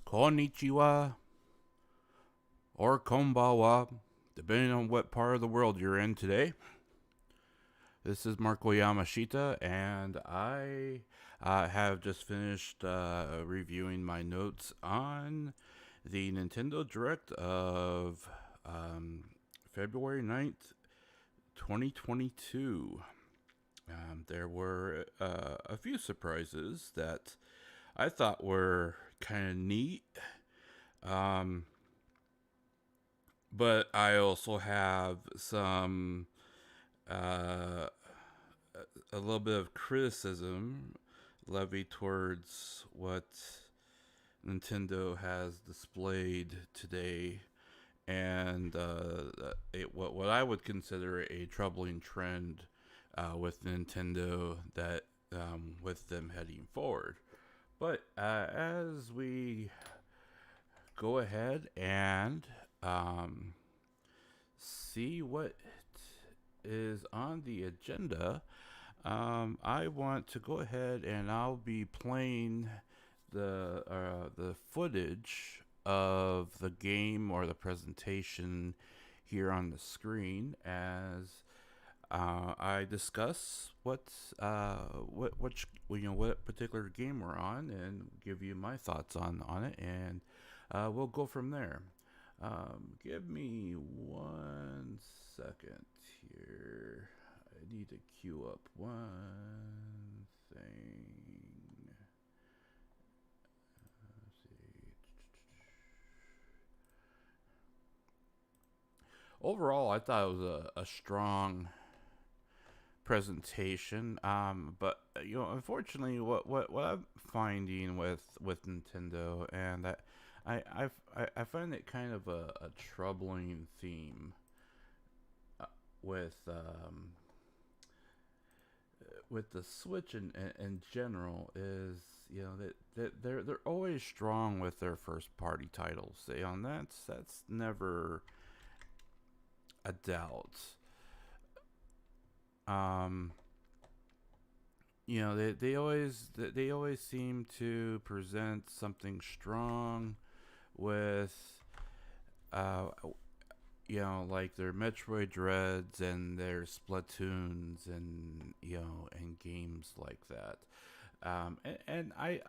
Konnichiwa or konbawa, depending on what part of the world you're in today. This is Marko Yamashita, and I have just finished reviewing my notes on the Nintendo Direct of February 9th, 2022. There were a few surprises that I thought were kind of neat. But I also have some a little bit of criticism levied towards what Nintendo has displayed today, and what I would consider a troubling trend with Nintendo that with them heading forward. But as we go ahead and see what is on the agenda, I want to go ahead and I'll be playing the footage of the game or the presentation here on the screen as I discuss what particular game we're on and give you my thoughts on it, and we'll go from there. Give me 1 second here. I need to queue up one thing. Let's see. Overall, I thought it was a strong presentation. But unfortunately, what I'm finding with Nintendo, and that I find it kind of a troubling theme with the Switch in general, is that they're always strong with their first party titles. And that's never a doubt. They always seem to present something strong with like their Metroid Dreads and their Splatoons and and games like that. And I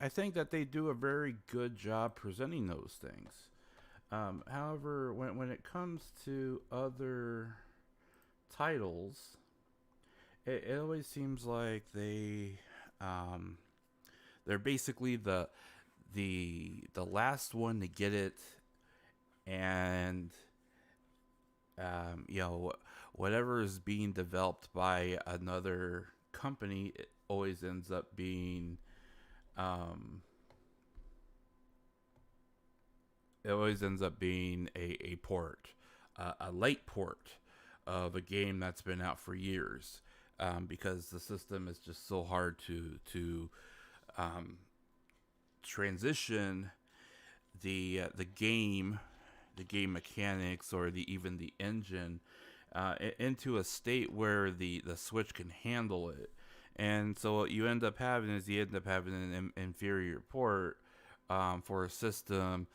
think that they do a very good job presenting those things. However, when it comes to other titles, it always seems like they're basically the last one to get it, and whatever is being developed by another company, it always ends up being a port, a late port of a game that's been out for years, because the system is just so hard to transition the game mechanics, or even the engine, into a state where the Switch can handle it. And so what you end up having an inferior port for a system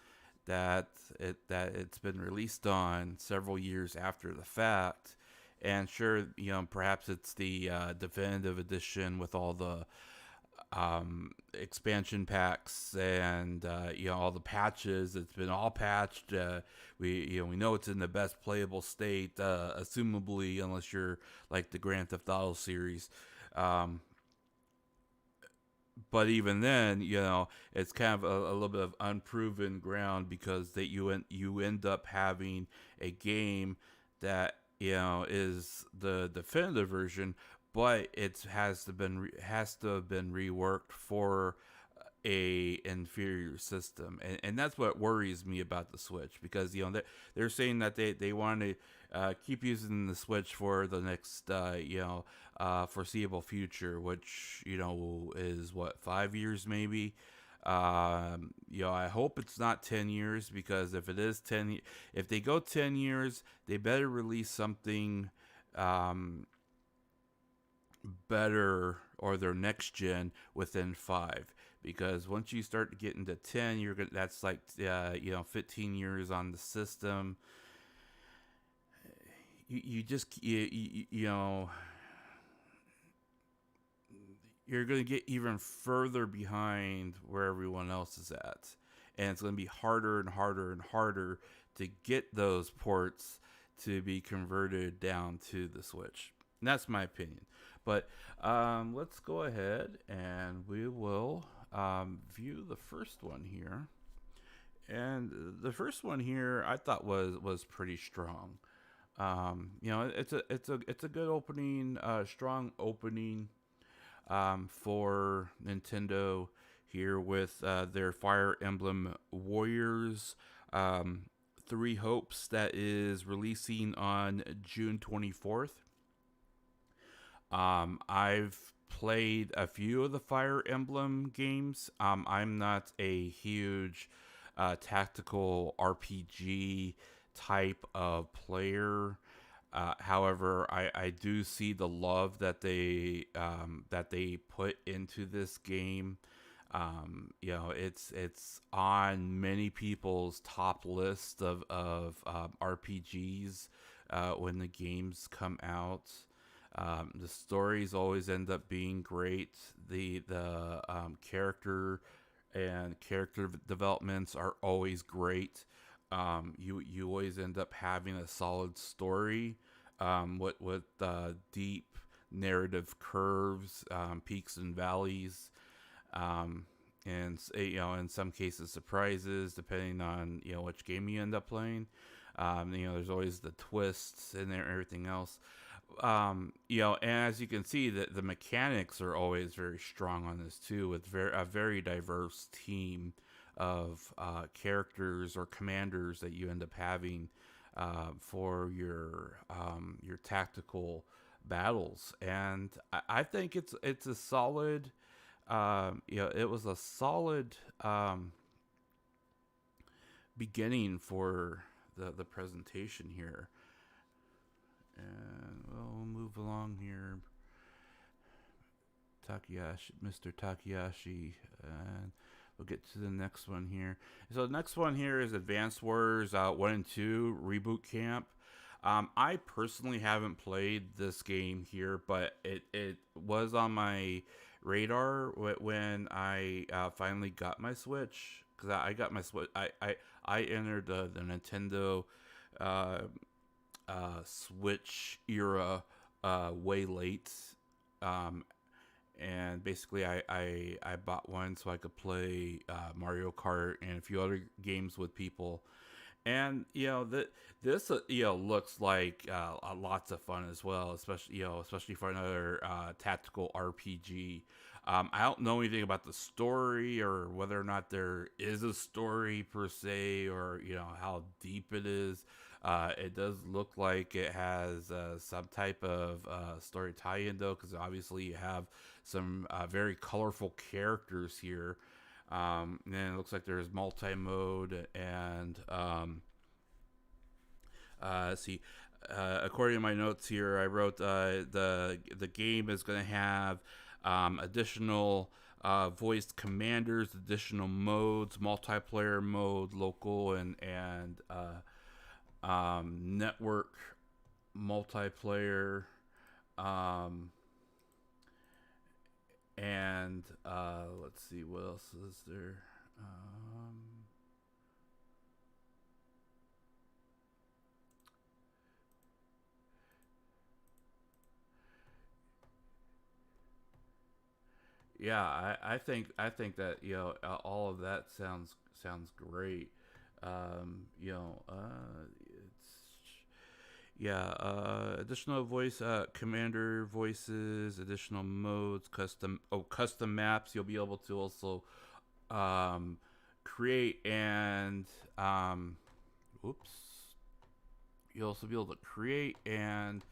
that it's been released on several years after the fact. And sure, perhaps it's the definitive edition with all the expansion packs and all the patches. It's been all patched. We know it's in the best playable state, assumably, unless you're like the Grand Theft Auto series. But even then, it's kind of a little bit of unproven ground, because that you end up having a game that is the definitive version, but it has to have been reworked for a inferior system, and that's what worries me about the Switch, because they're saying that they want to keep using the Switch for the next foreseeable future, which is what, 5 years maybe. I hope it's not 10 years, because if it is if they go 10 years, they better release something better or their next gen within 5, because once you start to get into 10, you're gonna, that's like 15 years on the system. You just you know, you're going to get even further behind where everyone else is at, and it's going to be harder and harder and harder to get those ports to be converted down to the Switch. And that's my opinion. But let's go ahead and we will view the first one here. And the first one here I thought was pretty strong. It's a good opening, strong opening for Nintendo here with their Fire Emblem Warriors Three Hopes that is releasing on June 24th. I've played a few of the Fire Emblem games. I'm not a huge tactical RPG type of player. However, I do see the love that they put into this game. It's on many people's top list of RPGs when the games come out. The stories always end up being great. The character developments are always great. You always end up having a solid story with deep narrative curves, peaks and valleys, and in some cases surprises depending on which game you end up playing. There's always the twists and everything else. And as you can see, the mechanics are always very strong on this too, with a very diverse team of characters or commanders that you end up having for your tactical battles. And I think it's a solid. It was a solid beginning for the presentation here. And we'll move along here. Mr. Takayashi, and we'll get to the next one here. So the next one here is Advance Wars 1 and 2 Reboot Camp. I personally haven't played this game here, but it was on my radar when I finally got my Switch, because I got my Switch. I entered the Nintendo Switch era way late, and basically I bought one so I could play Mario Kart and a few other games with people. And this looks like lots of fun as well, especially for another tactical RPG. I don't know anything about the story or whether or not there is a story per se, or how deep it is. It does look like it has some type of story tie-in, though, because obviously you have some very colorful characters here. And it looks like there's multi-mode, and see, according to my notes here, I wrote the game is going to have additional voiced commanders, additional modes, multiplayer mode, local and network multiplayer, and let's see, what else is there. Yeah, I think that all of that sounds great. It's additional voice commander voices, additional modes, custom maps. You'll be able to also create and oops. You'll also be able to create and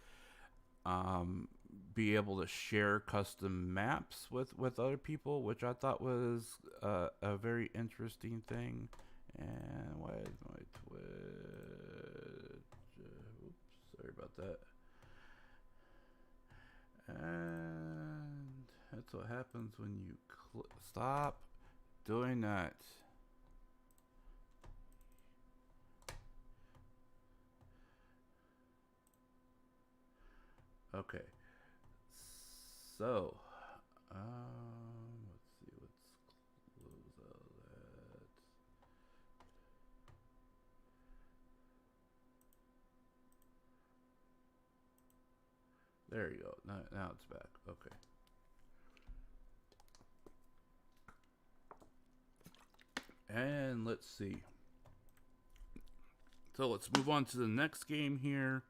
be able to share custom maps with other people, which I thought was a very interesting thing. And why is my Twitch? Oops, sorry about that. happens when you stop doing that? Okay. So, let's see. Let's close out that. There you go. Now it's back. Okay. And let's see. So let's move on to the next game here.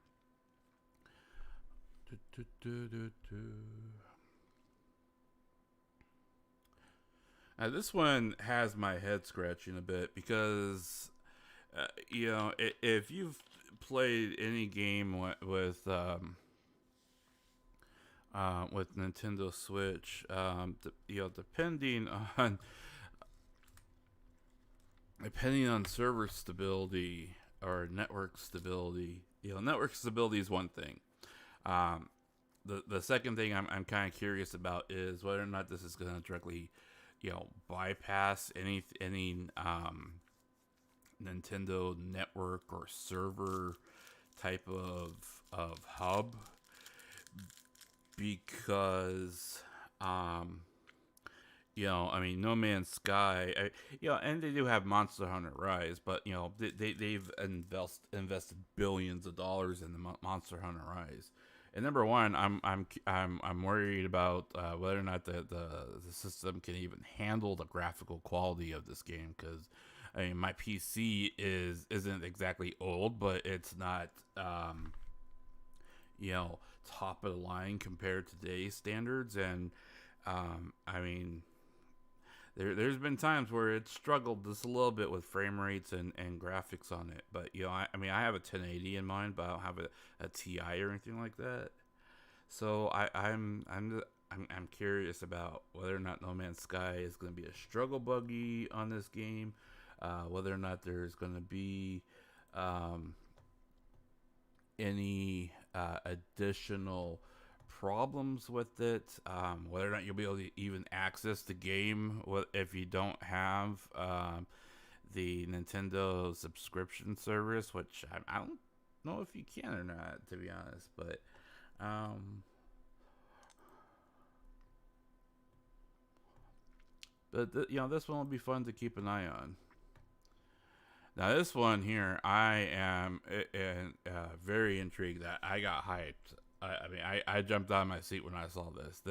Now this one has my head scratching a bit because, you know, if you've played any game with Nintendo Switch, you know, depending on server stability or network stability, you know, network stability is one thing. The second thing I'm kind of curious about is whether or not this is going to directly, you know, bypass any Nintendo network or server type of hub, because you know, I mean, No Man's Sky, you know, and they do have Monster Hunter Rise, but you know, they've invested billions of dollars in the Monster Hunter Rise. And number one, I'm worried about whether or not the system can even handle the graphical quality of this game, because I mean, my PC isn't exactly old, but it's not you know, top of the line compared to today's standards. And I mean, there's been times where it struggled just a little bit with frame rates and graphics on it. But you know, I mean, I have a 1080 in mind, but I don't have a TI or anything like that. So I'm curious about whether or not No Man's Sky is going to be a struggle buggy on this game, whether or not there's going to be any additional problems with it, whether or not you'll be able to even access the game if you don't have the Nintendo subscription service, which I don't know if you can or not, to be honest. But you know, this one will be fun to keep an eye on. Now this one here, I am very intrigued. That I got hyped. I mean, I jumped out of my seat when I saw this.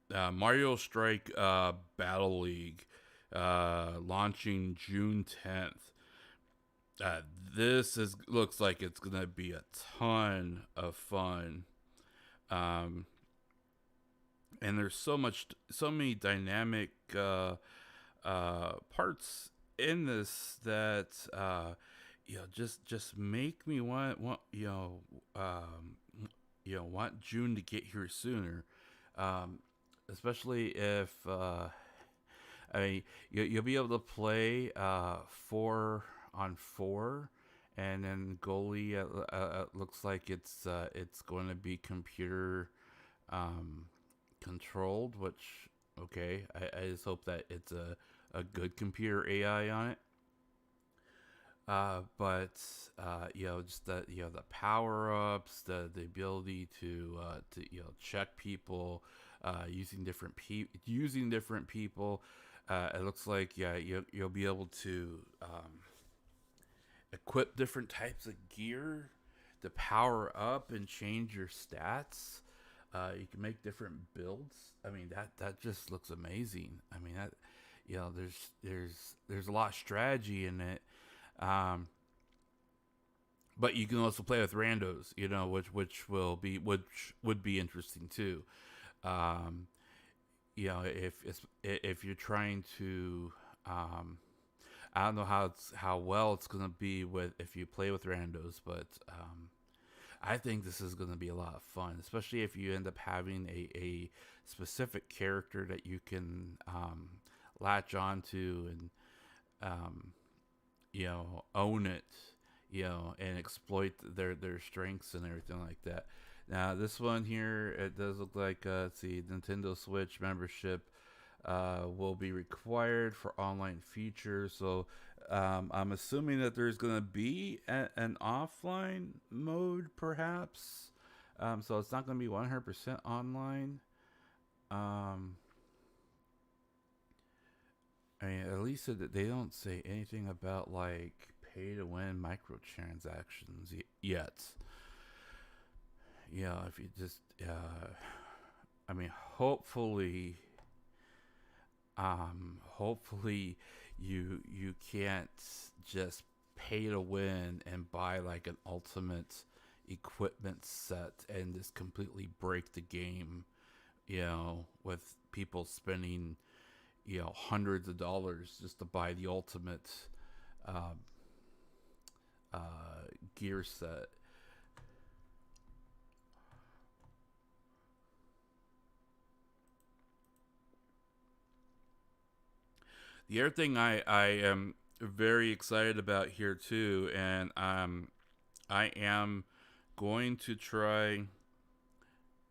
The Mario Strike Battle League launching June 10th. Looks like it's gonna be a ton of fun. And there's so many dynamic parts in this that you know, just make me want want June to get here sooner, especially if I mean, you'll be able to play 4-on-4, and then goalie looks like it's going to be computer controlled, which okay, I just hope that it's a good computer AI on it. But you know, just the power ups, the ability to check people using different people. It looks like you'll be able to equip different types of gear to power up and change your stats. You can make different builds. I mean, that just looks amazing. I mean, that, you know, there's a lot of strategy in it. But you can also play with randos, you know, which would be interesting too. You know, if you're trying to, I don't know how well it's gonna be if you play with randos, but I think this is gonna be a lot of fun, especially if you end up having a specific character that you can latch onto and you know, own it, you know, and exploit their strengths and everything like that. Now this one here, it does look like let's see, Nintendo Switch membership will be required for online features. So I'm assuming that there's going to be an offline mode, perhaps. So it's not going to be 100% online. Um, I mean, at least they don't say anything about like pay to win microtransactions yet. Yeah, if you just, I mean, hopefully you can't just pay to win and buy like an ultimate equipment set and just completely break the game, with people spending, hundreds of dollars just to buy the ultimate um, gear set. The other thing I am very excited about here too, and I am going to try.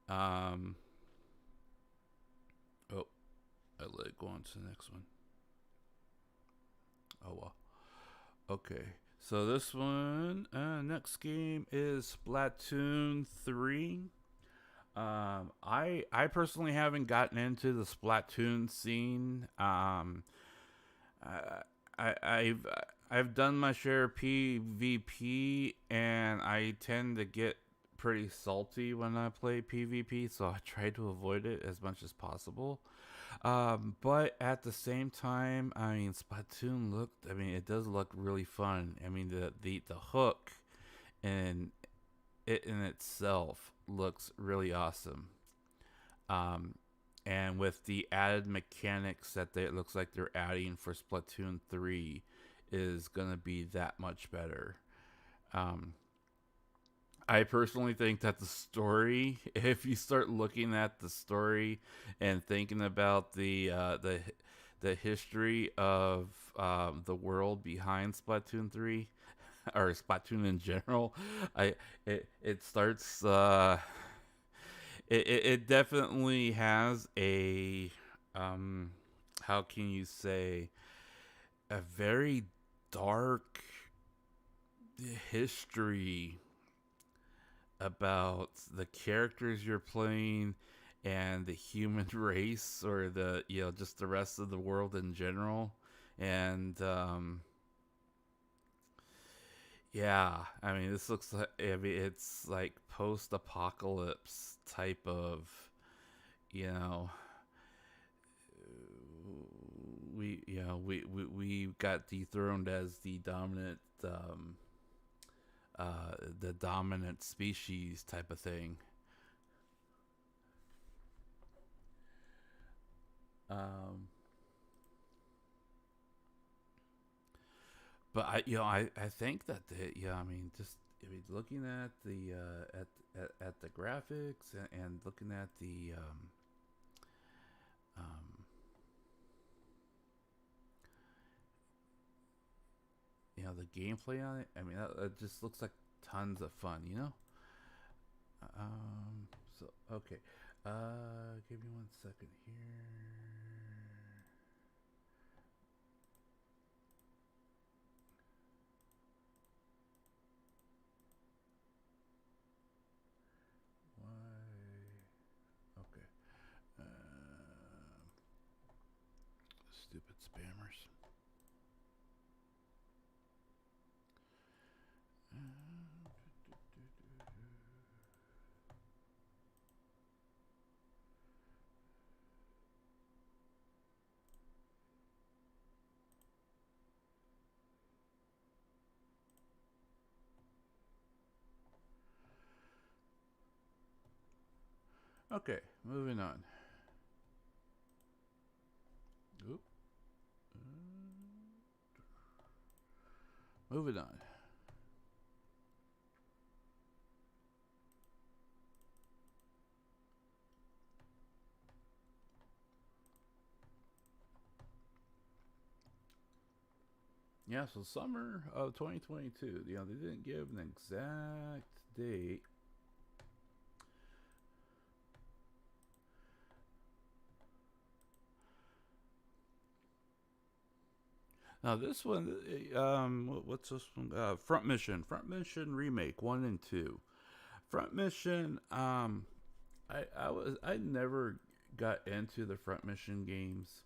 Um, oh, I let it go on to the next one. Oh well. Okay. So this one, next game is Splatoon 3. I personally haven't gotten into the Splatoon scene. I, I've done my share of PvP, and I tend to get pretty salty when I play PvP, so I try to avoid it as much as possible. But at the same time, I mean, Splatoon looked. I mean, it does look really fun. I mean, the hook and it in itself looks really awesome. Um, and with the added mechanics that it looks like they're adding for Splatoon 3 is gonna be that much better. Um, I personally think that the story, if you start looking at the story and thinking about the history of the world behind Splatoon 3 or Splatoon in general, it starts it definitely has a how can you say, a very dark history about the characters you're playing and the human race, or the just the rest of the world in general. And yeah, I mean, this looks like, I mean, it's like post-apocalypse type of, you know we got dethroned as the dominant species type of thing. Um, but I think that I mean, just, I mean, looking at the at the graphics, and looking at the um, the gameplay on it. I mean, it just looks like tons of fun. Um, so okay, give me 1 second here. Why? Okay. Stupid spammers. Okay, moving on. Oop. Moving on. Yeah, so summer of 2022. They didn't give an exact date, Now this one, what's this one? Front Mission remake 1 and 2. Front Mission, I never got into the Front Mission games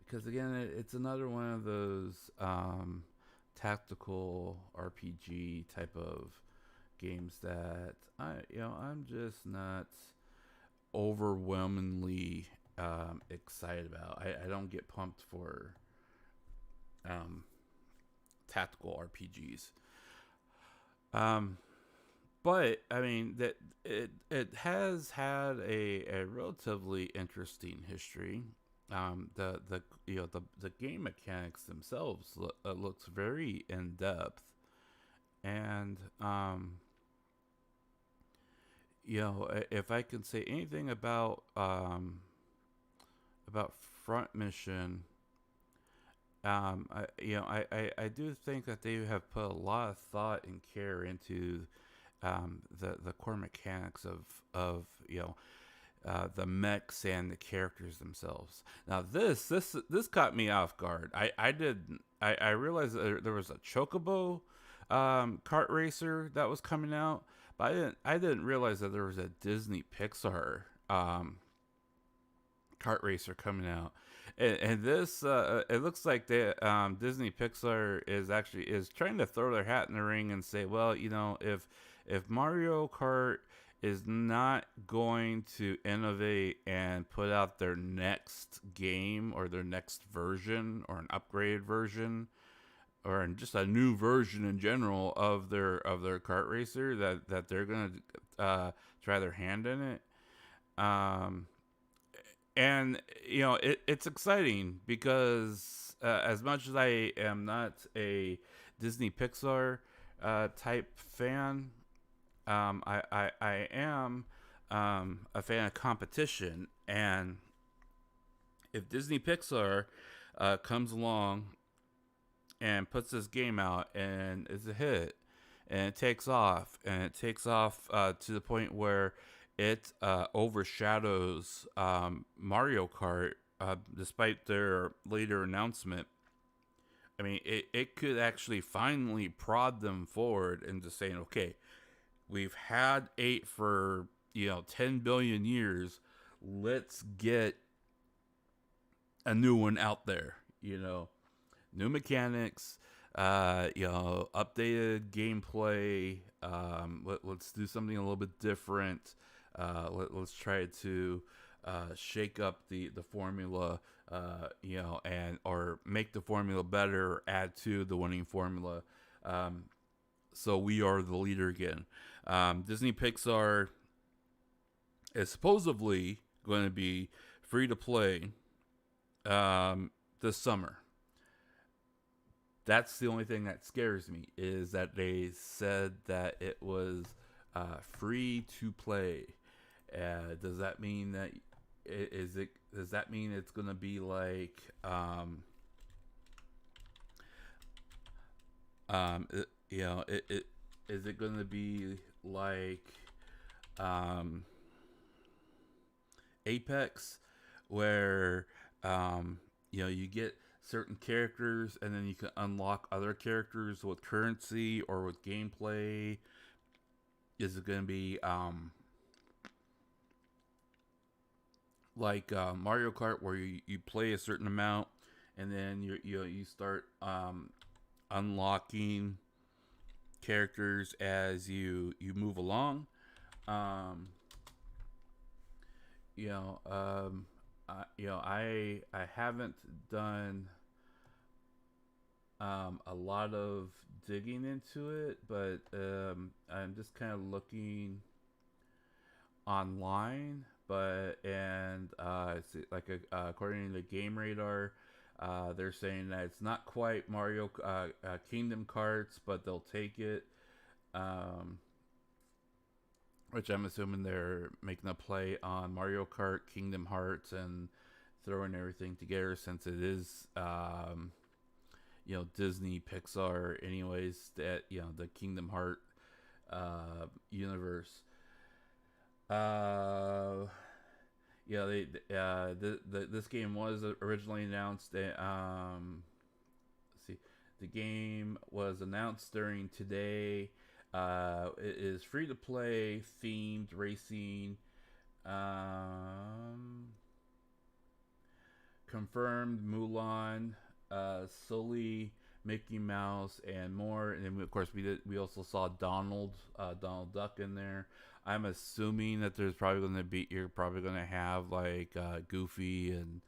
because again, it's another one of those tactical RPG type of games that I'm just not overwhelmingly excited about. I don't get pumped for um, tactical RPGs. Um, but I mean that it has had a relatively interesting history. The the game mechanics themselves looks very in depth, and if I can say anything about Front Mission, I do think that they have put a lot of thought and care into the core mechanics of the mechs and the characters themselves. Now this caught me off guard. I realized that there was a Chocobo Kart Racer that was coming out, but I didn't realize that there was a Disney Pixar Kart Racer coming out. And this it looks like the Disney Pixar is trying to throw their hat in the ring and say, well, if Mario Kart is not going to innovate and put out their next game or their next version or an upgraded version or just a new version in general of their kart racer, that they're gonna try their hand in it. Um, and it's exciting because as much as I am not a Disney Pixar type fan, I am a fan of competition. And if Disney Pixar comes along and puts this game out and is a hit and it takes off to the point where it overshadows Mario Kart, despite their later announcement. I mean, it could actually finally prod them forward into saying, okay, we've had 8 for 10 billion years. Let's get a new one out there. New mechanics, updated gameplay. Let's do something a little bit different. Let's try to shake up the formula, or make the formula better, or add to the winning formula. So we are the leader again. Disney Pixar is supposedly going to be free to play this summer. That's the only thing that scares me, is that they said that it was free to play. Does that mean that does that mean it's gonna be like is it gonna be like Apex, where you get certain characters and then you can unlock other characters with currency or with gameplay? Is it going to be like Mario Kart, where you play a certain amount and then you start unlocking characters as you move along? I haven't done a lot of digging into it, but I'm just kind of looking online. According to Game Radar, they're saying that it's not quite Mario Kingdom Carts, but they'll take it. Which I'm assuming they're making a play on Mario Kart, Kingdom Hearts, and throwing everything together, since it is Disney Pixar anyways, that the Kingdom Heart universe. yeah, this game was originally announced. Let's see, the game was announced during today. It is free to play, themed racing. Um, Confirmed Mulan, Sully, Mickey Mouse, and more. And then, of course, we also saw Donald Duck in there. I'm assuming that you're probably going to have like Goofy and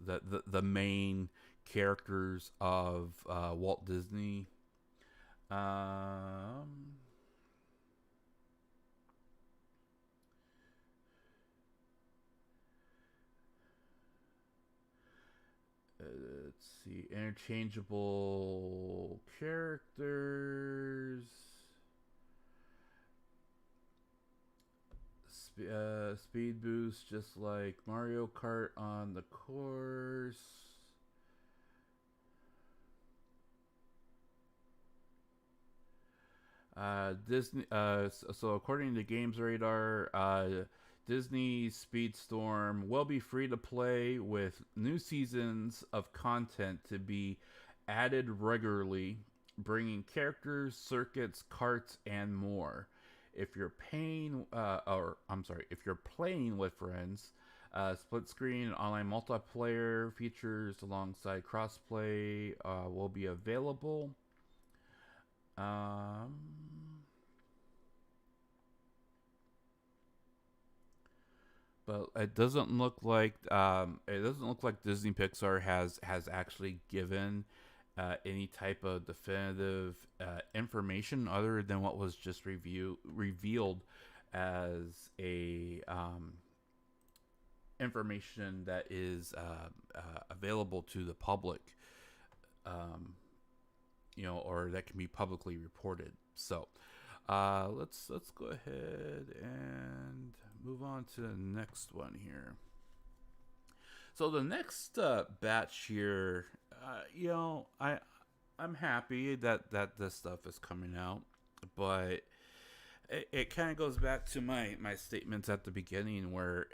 the main characters of Walt Disney. Um, let's see, interchangeable characters. Speed boost, just like Mario Kart on the course. Disney. So according to Games Radar, Disney Speedstorm will be free to play with new seasons of content to be added regularly, bringing characters, circuits, carts, and more. If you're if you're playing with friends, split screen online multiplayer features alongside crossplay will be available. Um, but it doesn't look like Disney Pixar has actually given any type of definitive information other than what was just revealed as a information that is available to the public. Or that can be publicly reported. So, let's go ahead and move on to the next one here. So the next batch here, I'm happy that this stuff is coming out, but it kind of goes back to my statements at the beginning where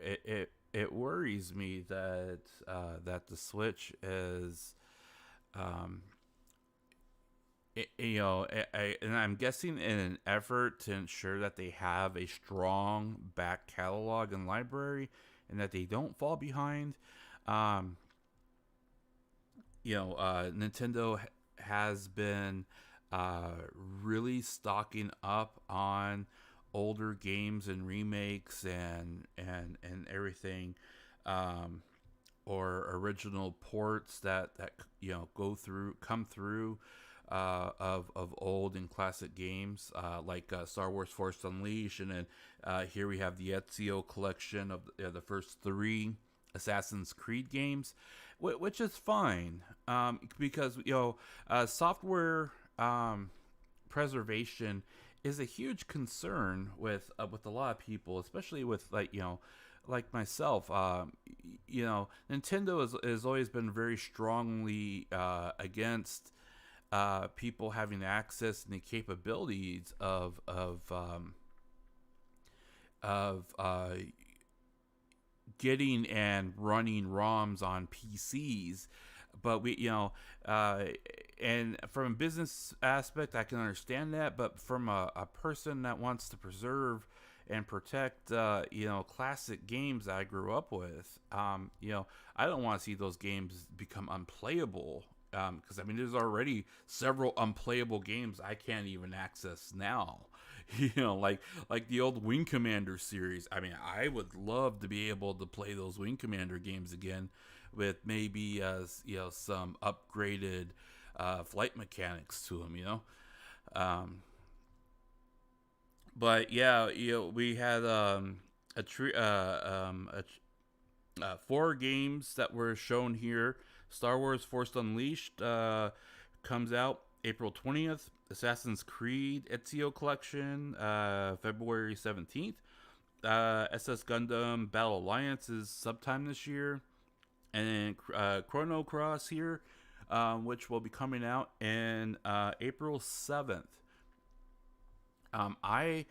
it worries me that the Switch is and I'm guessing in an effort to ensure that they have a strong back catalog and library and that they don't fall behind. Um, Nintendo has been really stocking up on older games and remakes and everything, or original ports that come through of old and classic games, like Star Wars Force Unleashed, and then here we have the Ezio collection of the first 3 Assassin's Creed games, which is fine, because software preservation is a huge concern with a lot of people, especially with like myself. Nintendo has always been very strongly against people having access and the capabilities of getting and running ROMs on PCs. But and from a business aspect, I can understand that. But from a person that wants to preserve and protect, classic games that I grew up with, I don't want to see those games become unplayable. Because there's already several unplayable games I can't even access now. Like the old Wing Commander series. I would love to be able to play those Wing Commander games again, with maybe some upgraded flight mechanics to them. But yeah, we had 4 games that were shown here. Star Wars Force Unleashed comes out April 20th. Assassin's Creed Ezio Collection February 17th. SS Gundam Battle Alliance is sometime this year. And then Chrono Cross here, which will be coming out in April 7th. I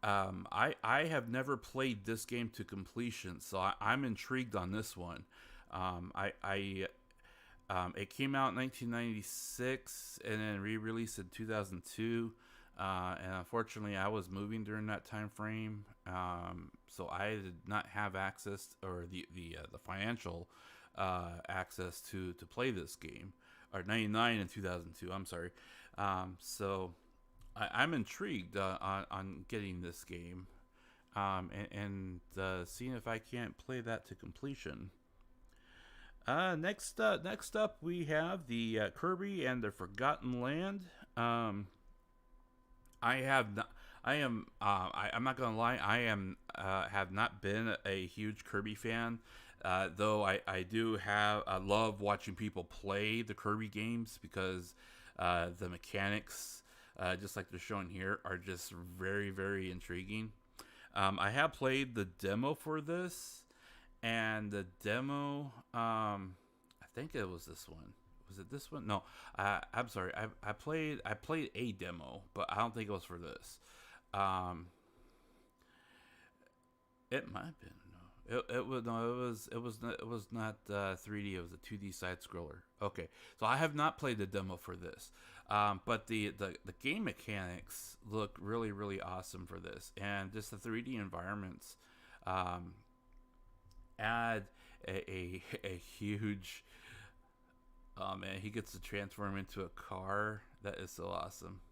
I have never played this game to completion, so I'm intrigued on this one. I It came out in 1996 and then re-released in 2002. And unfortunately, I was moving during that time frame, so I did not have access or the financial access to play this game. Or 99 and 2002. I'm sorry. So I'm intrigued on getting this game, and seeing if I can't play that to completion. Next up, we have the Kirby and the Forgotten Land. I have not. I'm not gonna lie. I am. Have not been a huge Kirby fan. Though I do have. I love watching people play the Kirby games because the mechanics, just like they're showing here, are just very, very intriguing. I have played the demo for this, and the demo, I think it was this one. Was it this one? No, I'm sorry. I played a demo, but I don't think it was for this. It might have been. No, it was no. It was not 3D. It was a 2D side scroller. Okay, so I have not played the demo for this. But the game mechanics look really, really awesome for this, and just the 3D environments add a huge. Oh man, he gets to transform into a car. That is so awesome.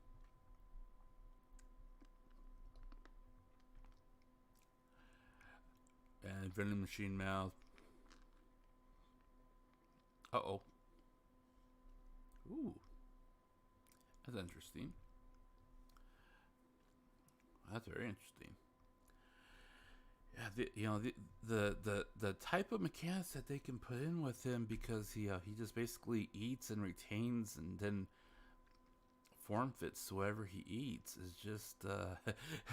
And vending machine mouth. Uh oh. Ooh, that's interesting. That's very interesting. Yeah, the type of mechanics that they can put in with him, because he just basically eats and retains and then form fits whoever he eats, is just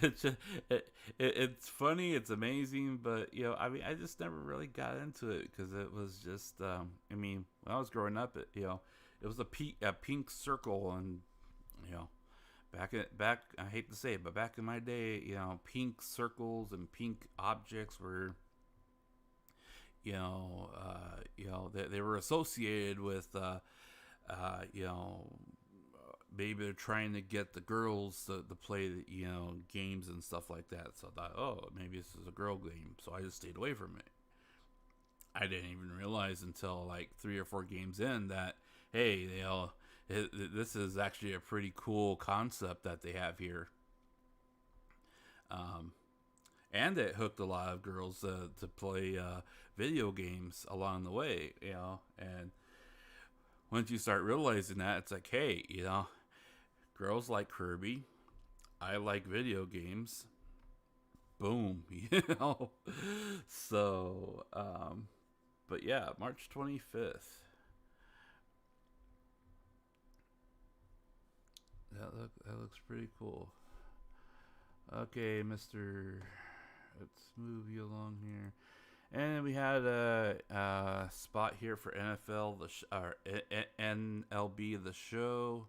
it's just it's funny, it's amazing, but I mean, I just never really got into it because it was just I mean, when I was growing up, it was a pink circle, and you know back, I hate to say it, but back in my day, pink circles and pink objects were, they were associated with, you know, maybe they're trying to get the girls to play, games and stuff like that. So I thought, oh, maybe this is a girl game. So I just stayed away from it. I didn't even realize until like 3 or 4 games in that, hey, this is actually a pretty cool concept that they have here. And it hooked a lot of girls to play video games along the way, and once you start realizing that, it's like, hey, girls like Kirby, I like video games, boom, So, but yeah, March 25th. That looks pretty cool. Okay, Mister. Let's move you along here. And we had a spot here for NFL or NLB the show,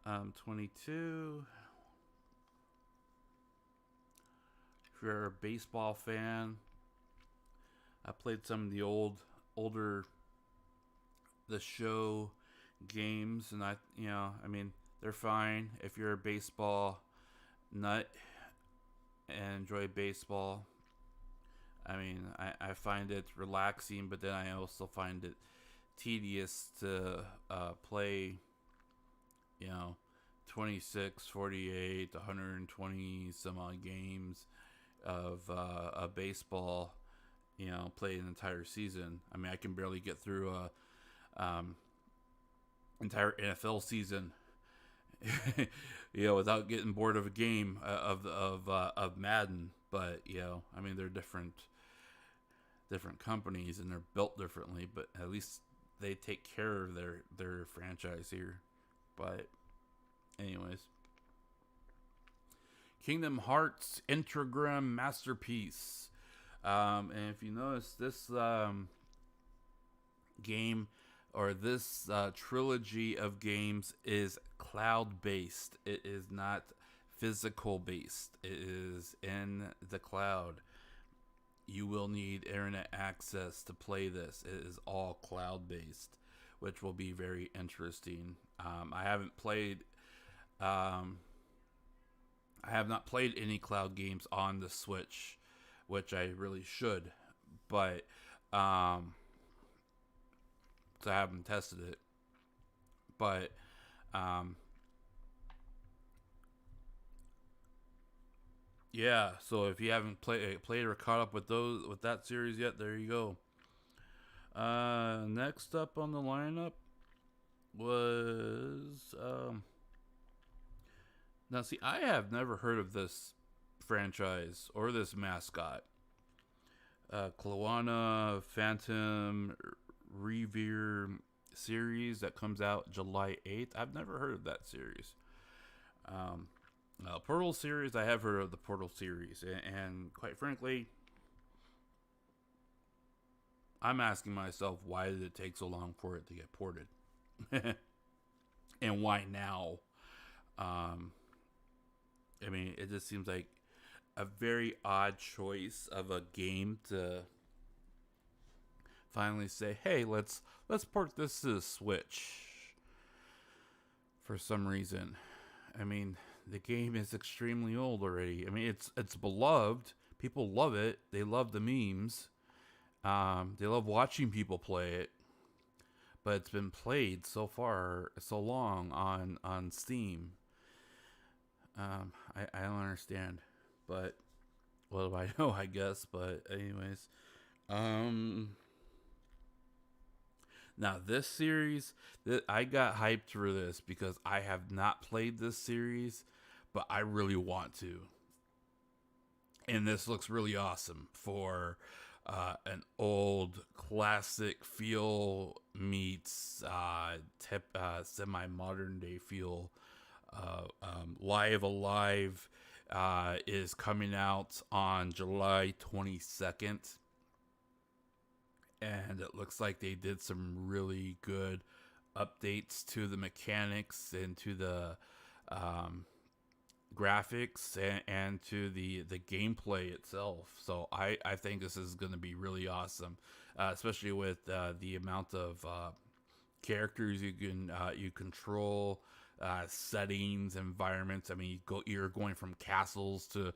22. If you're a baseball fan, I played some of the older the show games, and I mean, they're fine if you're a baseball nut and enjoy baseball. I mean, I find it relaxing, but then I also find it tedious to play, 26, 48, 120 some odd games of a baseball, play an entire season. I mean, I can barely get through a entire NFL season, without getting bored of a game of Madden. But I mean, they're different companies and they're built differently, but at least they take care of their franchise here. But anyways, Kingdom Hearts Intragram Masterpiece. And if you notice, this game, or this trilogy of games, is cloud based. It is not physical based. It is in the cloud. You will need internet access to play this. It is all cloud based, which will be very interesting. I haven't played. I have not played any cloud games on the Switch, which I really should, but so I haven't tested it. But yeah, so if you haven't played or caught up with that series yet, there you go. Next up on the lineup was now see, I have never heard of this franchise or this mascot. Kloana Phantom Revere series that comes out July 8th. I've never heard of that series. Portal series, I have heard of the Portal series, and quite frankly, I'm asking myself, why did it take so long for it to get ported? And why now? I mean, it just seems like a very odd choice of a game to finally say, hey, let's port this to the Switch for some reason. I mean, the game is extremely old already. I mean, it's beloved. People love it. They love the memes. They love watching people play it. But it's been played so long on Steam. I don't understand. But what do I know, I guess. But anyways. Now this series, I got hyped for this because I have not played this series, but I really want to. And this looks really awesome for an old classic feel meets semi-modern day feel. Live Alive is coming out on July 22nd. And it looks like they did some really good updates to the mechanics and to the graphics and to the gameplay itself. So I think this is going to be really awesome, especially with the amount of characters you control, settings, environments. I mean, you're going from castles to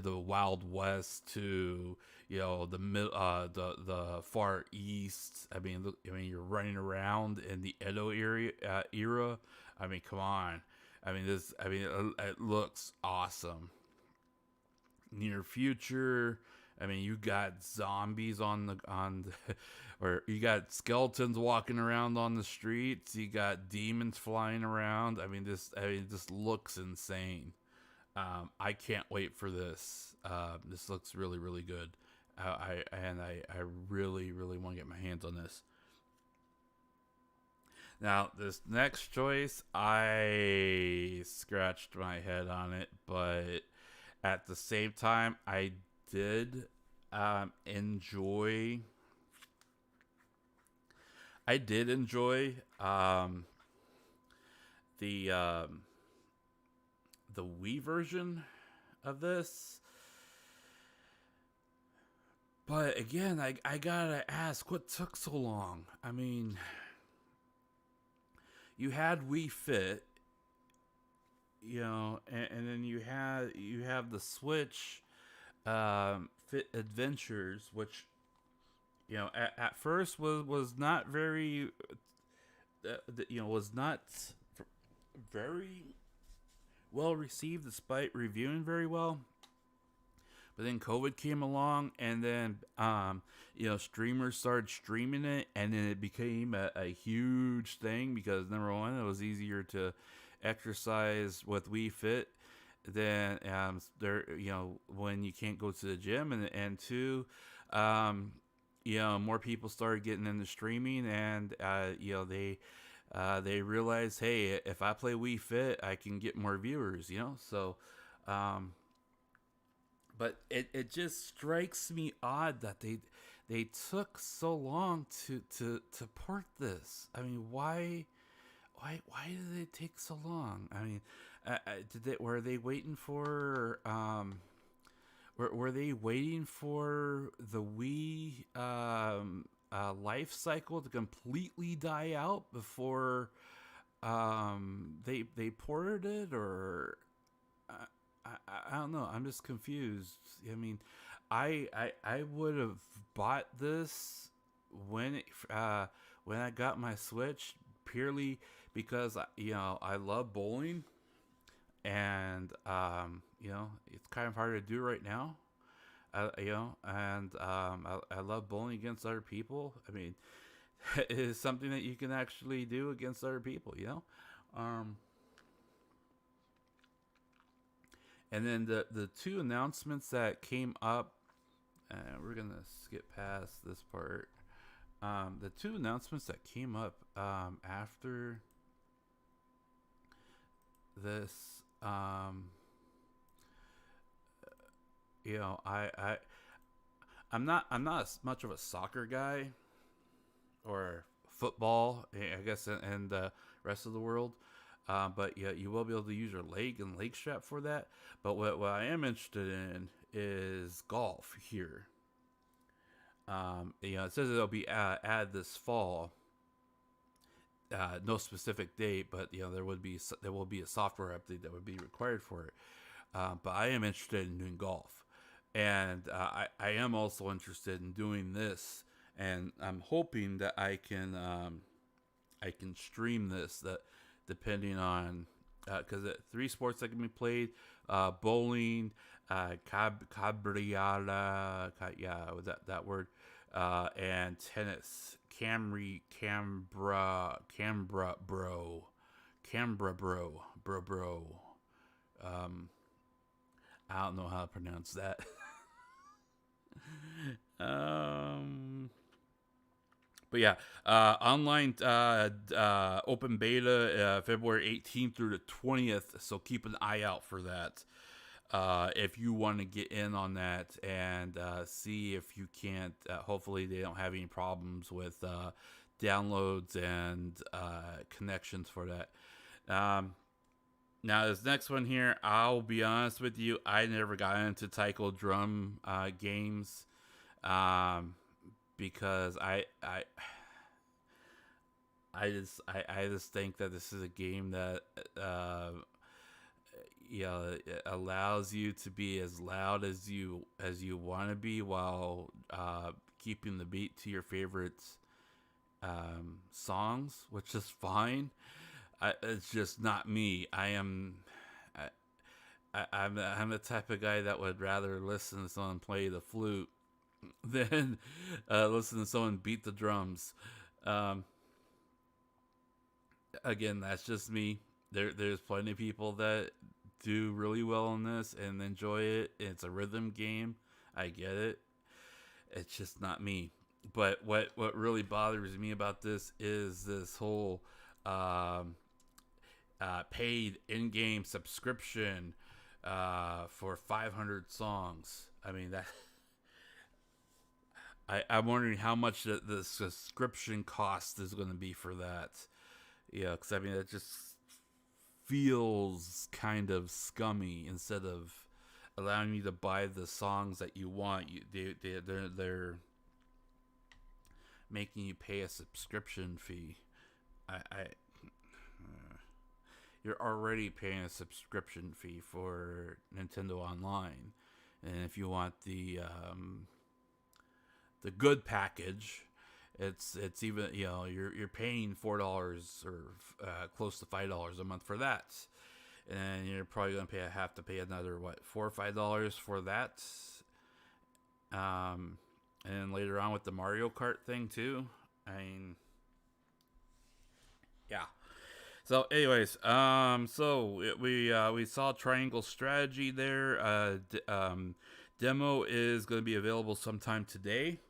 the Wild West to the Far East. I mean, you're running around in the Edo era. I mean, come on. I mean, it looks awesome. Near future. I mean, you got zombies or you got skeletons walking around on the streets. You got demons flying around. This looks insane. I can't wait for this. This looks really, really good. I really, really want to get my hands on this. Now, this next choice, I scratched my head on it, but at the same time, I did enjoy. I did enjoy the Wii version of this. But again, I gotta ask, what took so long? I mean, you had Wii Fit, and then you have the Switch Fit Adventures, which at first was not very was not very well received despite reviewing very well. But then COVID came along, and then streamers started streaming it, and then it became a huge thing because number one, it was easier to exercise with Wii Fit than when you can't go to the gym, and two, more people started getting into streaming, and they realized, hey, if I play Wii Fit, I can get more viewers, so. But it just strikes me odd that they took so long to port this. I mean, why why did it take so long? I mean, were they waiting for were they waiting for the Wii life cycle to completely die out before they ported it, or I don't know. I'm just confused. I mean, I would have bought this when when I got my Switch, purely because I love bowling, and it's kind of hard to do right now. And I love bowling against other people. I mean, it is something that you can actually do against other people. And then the two announcements that came up, we're gonna skip past this part. The two announcements that came up after this, I'm not as much of a soccer guy or football, I guess, in the rest of the world. But yeah, you will be able to use your leg and leg strap for that. But what I am interested in is golf here. It says it'll be added this fall. No specific date, but there will be a software update that would be required for it. But I am interested in doing golf, and I am also interested in doing this, and I'm hoping that I can stream this. That depending on because 3 sports that can be played: bowling, cabriala, that word, and tennis. Canberra bro. I don't know how to pronounce that. But yeah, online open beta February 18th through the 20th. So keep an eye out for that. If you want to get in on that and see if you can't, hopefully they don't have any problems with downloads and connections for that. Now this next one here, I'll be honest with you, I never got into Taiko Drum games because I just think that this is a game that it allows you to be as loud as you want to be while keeping the beat to your favorite songs, which is fine. It's just not me. I'm the type of guy that would rather listen to someone play the flute than listen to someone beat the drums. Again, that's just me. There's plenty of people that do really well on this and enjoy it. It's a rhythm game. I get it. It's just not me. But what really bothers me about this is this whole paid in-game subscription for 500 songs. I mean, that I'm wondering how much the subscription cost is going to be for that. Yeah, because I mean, it just feels kind of scummy. Instead of allowing you to buy the songs that you want, they're making you pay a subscription fee. You're already paying a subscription fee for Nintendo Online, and if you want the good package, it's even you're paying $4 or close to $5 a month for that, and you're probably gonna have to pay another $4 or $5 for that, and then later on with the Mario Kart thing too. I mean, yeah. So, anyways, we saw Triangle Strategy there. Demo is going to be available sometime today.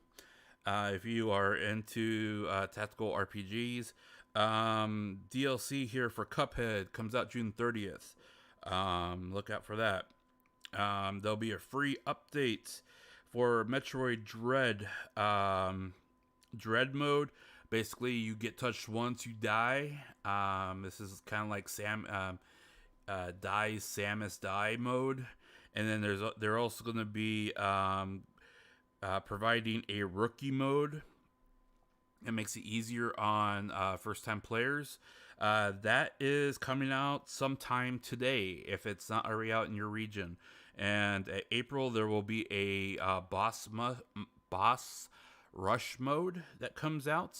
If you are into tactical RPGs, DLC here for Cuphead comes out June 30th. Look out for that. There'll be a free update for Metroid Dread. Dread mode. basically you get touched once, you die. This is kind of like die Samus die mode, and then they're also going to be providing a rookie mode. It makes it easier on first time players. That is coming out sometime today if it's not already out in your region. And April there will be a boss rush mode that comes out,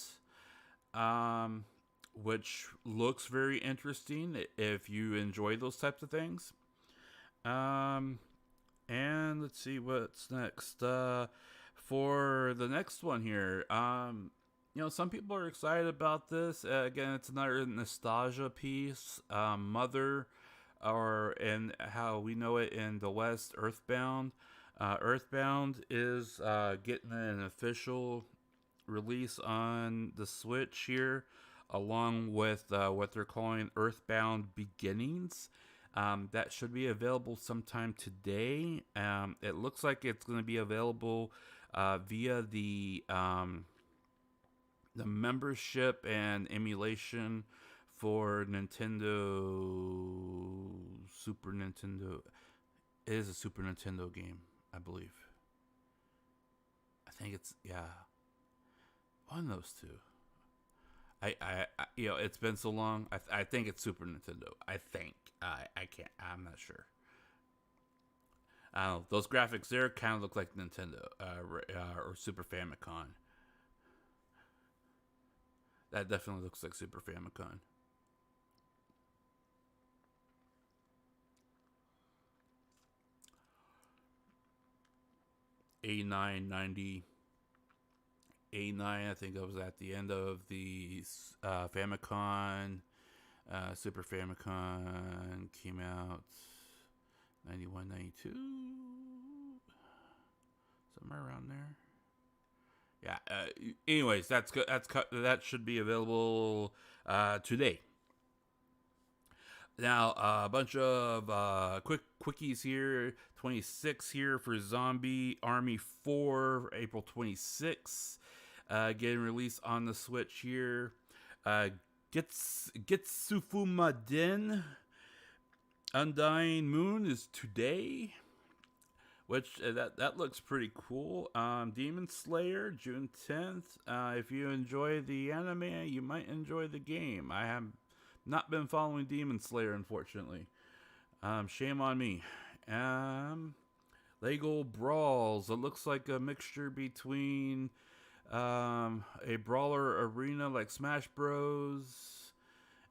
which looks very interesting if you enjoy those types of things. And let's see what's next. For the next one here, some people are excited about this. Again, it's another nostalgia piece. Mother, or in how we know it in the West, Earthbound. Earthbound is getting an official release on the Switch here, along with what they're calling Earthbound Beginnings. That should be available sometime today. It looks like it's going to be available via the membership and emulation for Nintendo, Super Nintendo. It is a Super Nintendo game, I believe. I think it's, one of those two. I it's been so long. I think it's Super Nintendo. I think. I can't. I'm not sure. I don't know. Those graphics there kind of look like Nintendo or Super Famicom. That definitely looks like Super Famicom. A990. A9, I think it was at the end of the Famicom. Super Famicom came out 91, 92, somewhere around there. Yeah. Anyways, that's good. That should be available today. Now, a bunch of quickies here. 26 here for Zombie Army 4, April 26th. Getting released on the Switch here. Getsufuma Den Undying Moon is today, which that looks pretty cool. Demon Slayer, June 10th. If you enjoy the anime, you might enjoy the game. I have not been following Demon Slayer, unfortunately. Shame on me. Lego Brawls. It looks like a mixture between a brawler arena like Smash Bros.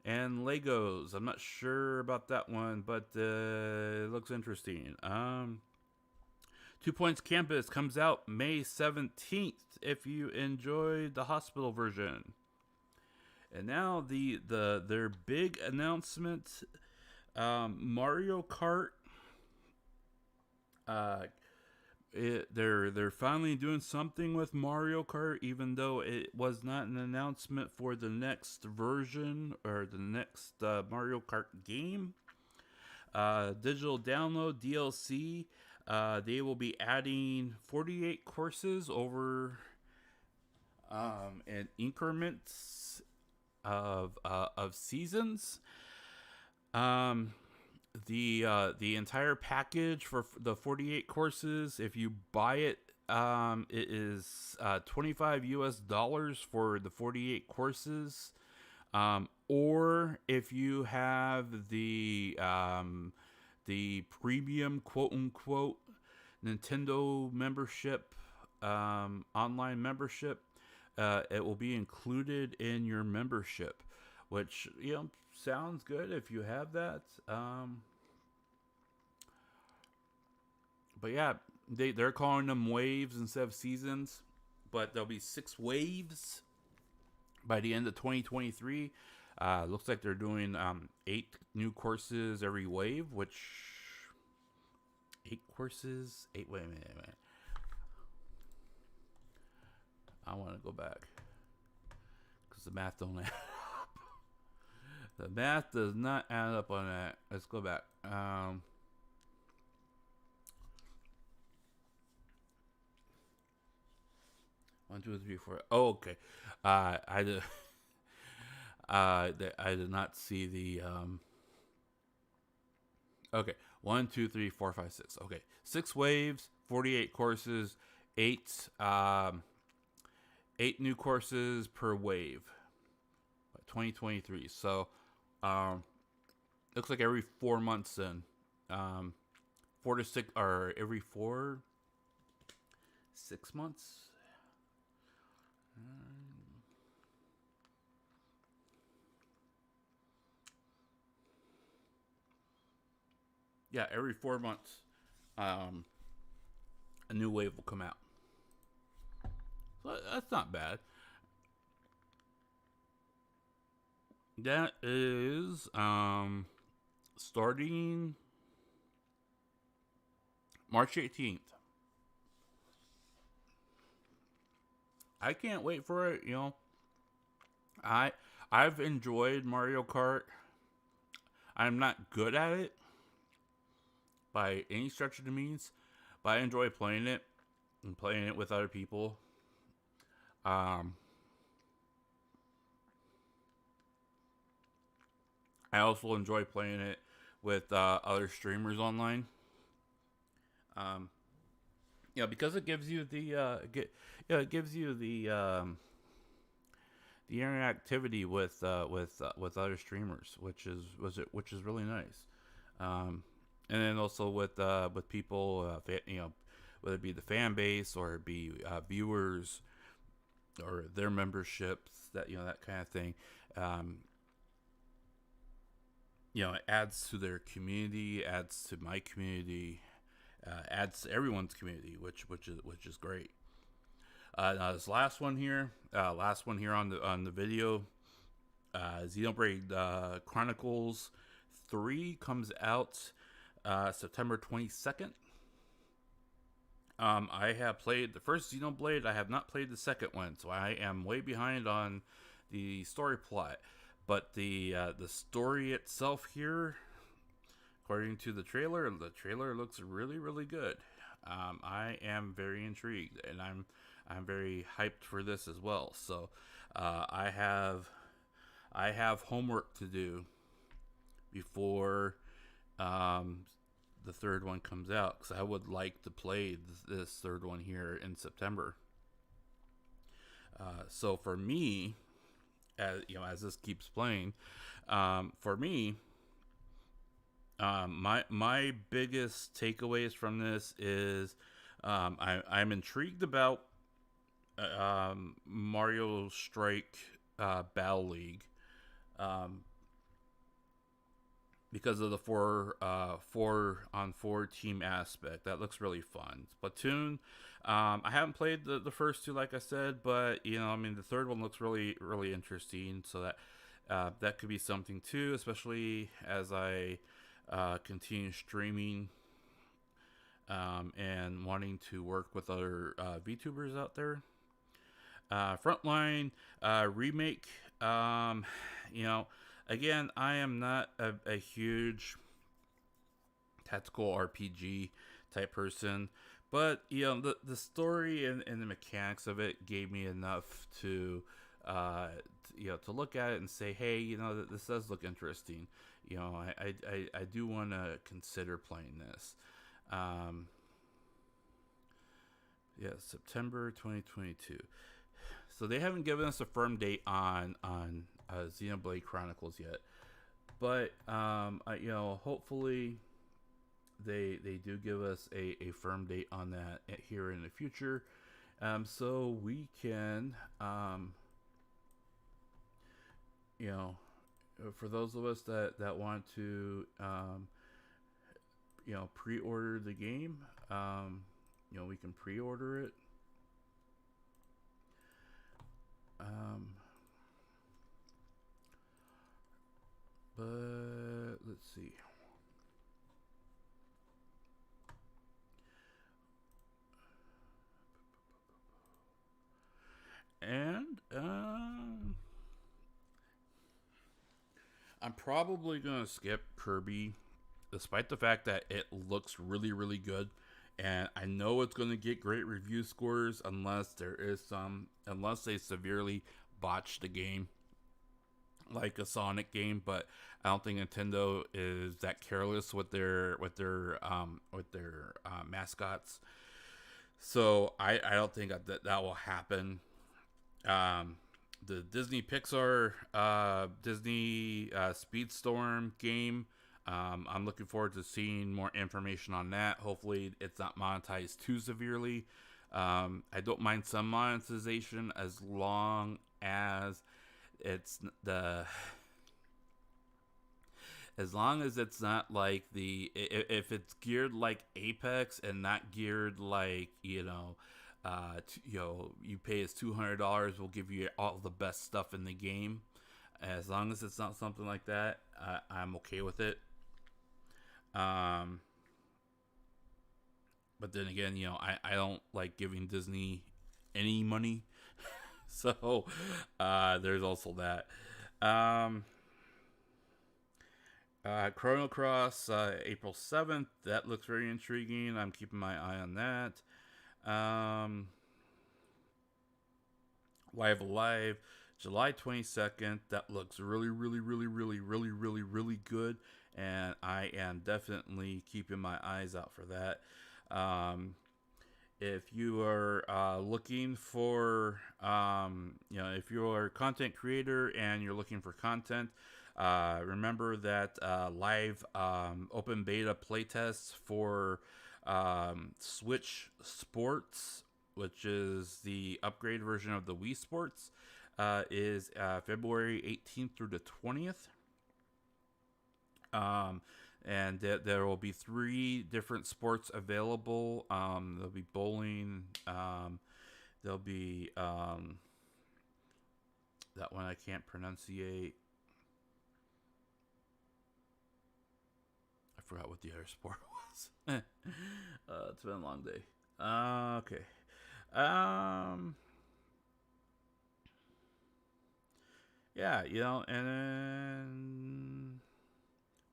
And Legos. I'm not sure about that one, but it looks interesting. 2 Points Campus comes out May 17th if you enjoyed the hospital version. And now their big announcement, Mario Kart. They're finally doing something with Mario Kart, even though it was not an announcement for the next version or the next Mario Kart game. Digital download DLC. They will be adding 48 courses over in increments of seasons. The entire package for the 48 courses, if you buy it, it is $25 US for the 48 courses. Or if you have the premium quote unquote Nintendo membership, online membership, it will be included in your membership, which, sounds good if you have that. But yeah, they're calling them waves instead of seasons, but there'll be 6 waves by the end of 2023. Looks like they're doing 8 new courses every wave, which 8 courses, 8. Wait a minute. I want to go back because the math don't add up. The math does not add up on that. Let's go back. 1, 1, 2, 3, 4. Oh, okay. I did. I did not see the. Okay, 1, 2, 3, 4, 5, 6. Okay, 6 waves, 48 courses, 8 8 new courses per wave. 2023. So, looks like every 4 months then. 4 to 6, or every 6 months. Yeah, every 4 months, a new wave will come out. So that's not bad. That is starting March 18th. I can't wait for it. You know, I've enjoyed Mario Kart. I'm not good at it by any stretch of the means, but I enjoy playing it and playing it with other people. I also enjoy playing it with other streamers online. Because it gives you it gives you the interactivity with other streamers, which is really nice. And then also with people, whether it be the fan base or it be viewers or their memberships, that kind of thing. It adds to their community, adds to my community, adds to everyone's community, which is great. Now this last one here on the video, Xenoblade Chronicles 3 comes out September 22nd. I have played the first Xenoblade. I have not played the second one, so I am way behind on the story plot. But the story itself here, according to the trailer looks really, really good. I am very intrigued, and I'm very hyped for this as well. So I have homework to do before the third one comes out, because I would like to play this third one here in September. So for me, as this keeps playing, for me, my biggest takeaways from this is I'm intrigued about Mario Strike Battle League, because of the 4-on-4 team aspect. That looks really fun. Splatoon, I haven't played the first two, like I said, but the third one looks really, really interesting. So that could be something too, especially as I continue streaming and wanting to work with other VTubers out there. Frontline remake. Again, I am not a huge tactical RPG type person, but the story and the mechanics of it gave me enough to look at it and say, hey, this does look interesting. I do want to consider playing this. September 2022. So they haven't given us a firm date on Xenoblade Chronicles yet, but hopefully they do give us a firm date on that here in the future, so we can for those of us that want to pre-order the game, we can pre-order it. But let's see. And I'm probably gonna skip Kirby, despite the fact that it looks really, really good and I know it's going to get great review scores unless they severely botch the game, like a Sonic game. But I don't think Nintendo is that careless with their mascots. So I don't think that will happen. The Disney Pixar Disney Speedstorm game. I'm looking forward to seeing more information on that. Hopefully, it's not monetized too severely. I don't mind some monetization as long as it's the as long as it's not like if it's geared like Apex and not geared like you pay us $200, we'll give you all the best stuff in the game. As long as it's not something like that, I'm okay with it. But then again, I don't like giving Disney any money, so there's also that. Chrono Cross, April 7th. That looks very intriguing. I'm keeping my eye on that. Live Alive, July 22nd. That looks really, really, really, really, really, really, really good. And I am definitely keeping my eyes out for that. If you are looking for, if you're a content creator and you're looking for content, remember that live open beta playtests for Switch Sports, which is the upgrade version of the Wii Sports, is February 18th through the 20th. And there will be 3 different sports available. There'll be bowling. There'll be that one I can't pronunciate. I forgot what the other sport was. It's been a long day. Okay. Yeah, and then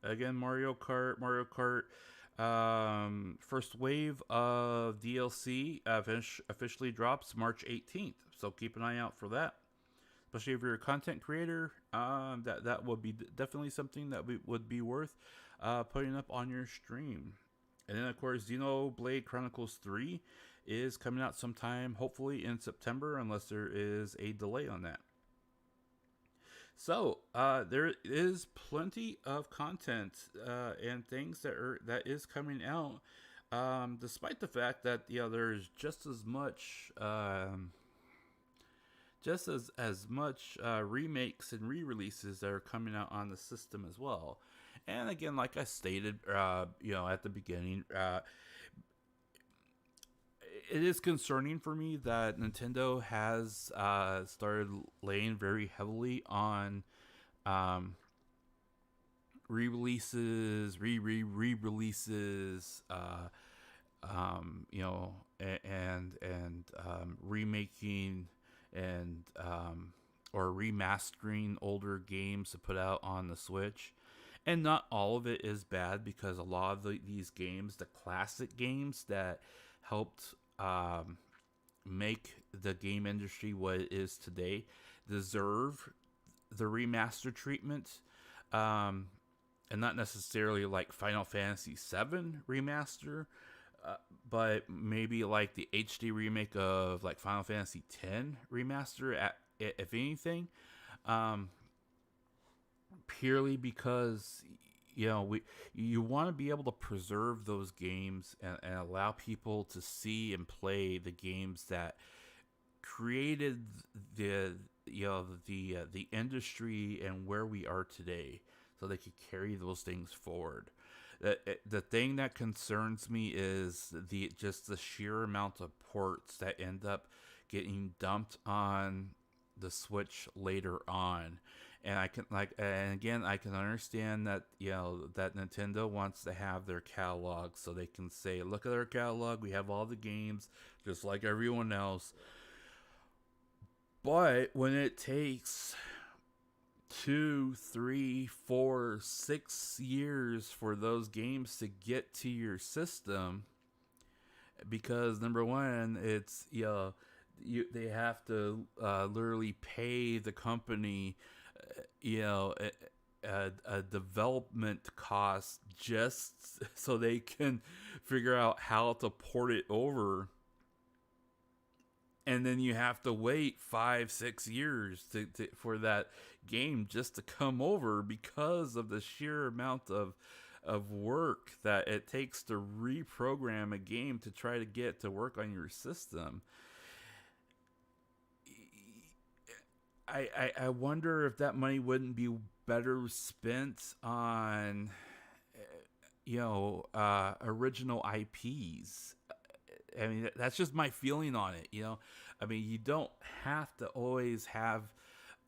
again, Mario Kart. First wave of DLC officially drops March 18th. So keep an eye out for that. Especially if you're a content creator, that would be definitely something that would be worth putting up on your stream. And then, of course, Xenoblade Chronicles 3 is coming out sometime, hopefully in September, unless there is a delay on that. So there is plenty of content and things that is coming out, despite the fact that there's just as much remakes and re-releases that are coming out on the system as well. And again, like I stated, at the beginning, it is concerning for me that Nintendo has started laying very heavily on re-releases, re-releases, and remaking and or remastering older games to put out on the Switch. And not all of it is bad, because a lot of these games, the classic games that helped make the game industry what it is today, deserve the remaster treatment, and not necessarily like Final Fantasy VII remaster, but maybe like the HD remake of like Final Fantasy X remaster, if anything, purely because you want to be able to preserve those games and allow people to see and play the games that created the industry and where we are today, so they could carry those things forward. The thing that concerns me is the sheer amount of ports that end up getting dumped on the Switch later on. And I can understand that that Nintendo wants to have their catalog, so they can say, look at our catalog, we have all the games just like everyone else. But when it takes 2, 3, 4, 6 years for those games to get to your system, because number one, it's they have to literally pay the company, you know, a development cost just so they can figure out how to port it over, and then you have to wait 5-6 years for that game just to come over because of the sheer amount of work that it takes to reprogram a game to try to get to work on your system. I wonder if that money wouldn't be better spent on original IPs. I mean, that's just my feeling on it. I mean, you don't have to always have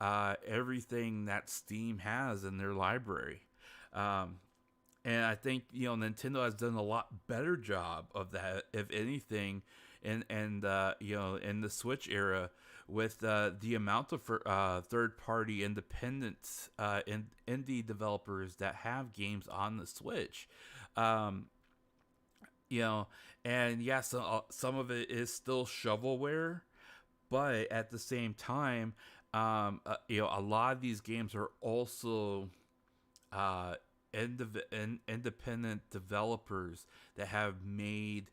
everything that Steam has in their library. And I think Nintendo has done a lot better job of that, if anything, in the Switch era, with the amount of third-party independent indie developers that have games on the Switch. Um, and yeah, so some of it is still shovelware, but at the same time, a lot of these games are also uh, independent developers that have made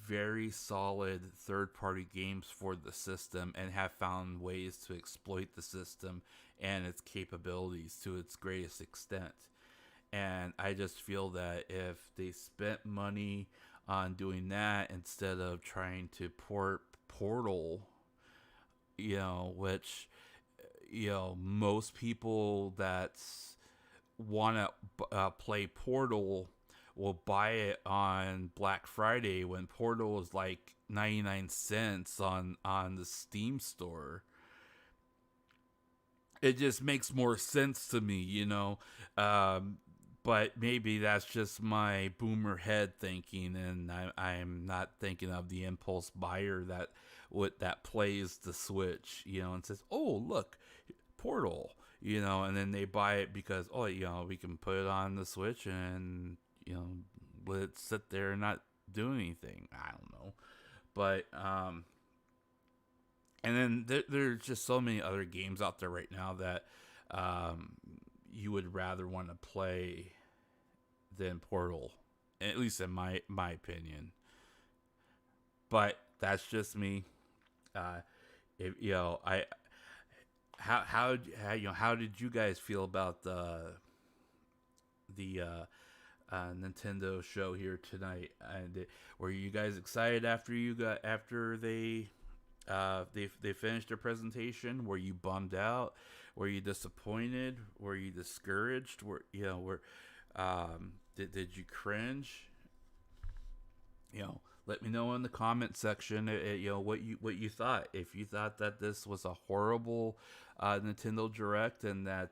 very solid third party games for the system and have found ways to exploit the system and its capabilities to its greatest extent. And I just feel that if they spent money on doing that instead of trying to port Portal, which, most people that want to play Portal will buy it on Black Friday when Portal is like 99 cents on the Steam store. It just makes more sense to me. But maybe that's just my boomer head thinking, and I'm not thinking of the impulse buyer that plays the Switch, and says, "Oh, look, Portal," and then they buy it because, we can put it on the Switch and let it sit there and not do anything. I don't know, but and then there's just so many other games out there right now that you would rather want to play than Portal, at least in my opinion. But that's just me. If I how did you guys feel about the Nintendo show here tonight? And were you guys excited after they finished their presentation? Were you bummed out? Were you disappointed? Were you discouraged? Did you cringe? Let me know in the comment section. What you thought. If you thought that this was a horrible Nintendo Direct, and that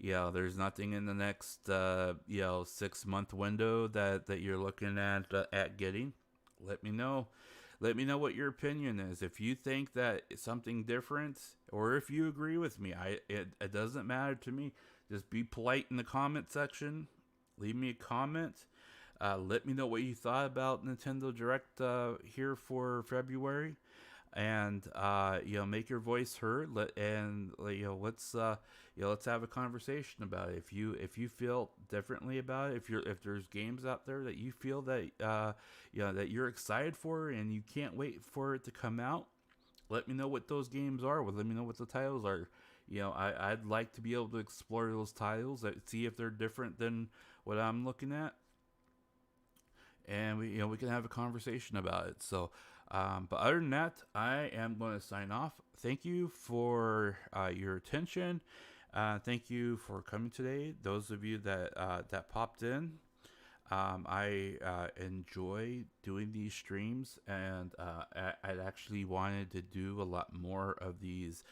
there's nothing in the next 6-month window that you're looking at getting, let me know. Let me know what your opinion is. If you think that it's something different, or if you agree with me, it doesn't matter to me. Just be polite in the comment section. Leave me a comment. Let me know what you thought about Nintendo Direct here for February, and make your voice heard. Let's have a conversation about it. If you feel differently about it, if there's games out there that you feel that that you're excited for and you can't wait for it to come out, let me know what those games are. Let me know what the titles are. I'd like to be able to explore those titles, see if they're different than what I'm looking at, and we can have a conversation about it. So, but other than that, I am going to sign off. Thank you for your attention. Thank you for coming today. Those of you that popped in, I enjoy doing these streams, and I'd actually wanted to do a lot more of these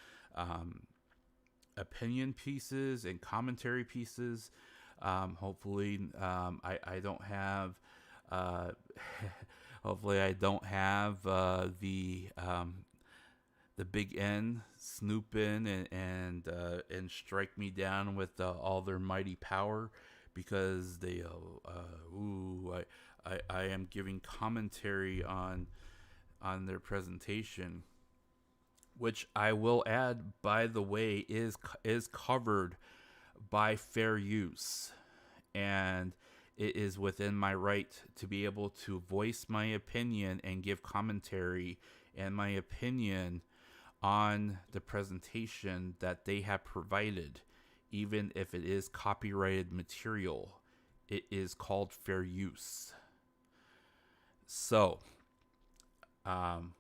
opinion pieces and commentary pieces. Hopefully, I don't have. Hopefully, I don't have the Big N snoop in and strike me down with all their mighty power, because they I am giving commentary on their presentation, which I will add, by the way, is covered by fair use, and it is within my right to be able to voice my opinion and give commentary and my opinion on the presentation that they have provided, even if it is copyrighted material. It is called fair use. So,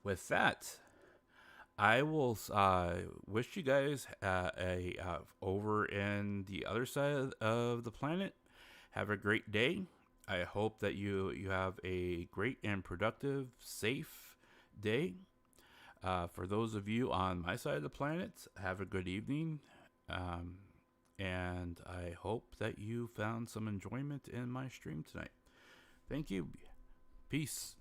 with that, I will wish you guys over in the other side of the planet. Have a great day. I hope that you have a great and productive, safe day. For those of you on my side of the planet, have a good evening. And I hope that you found some enjoyment in my stream tonight. Thank you. Peace.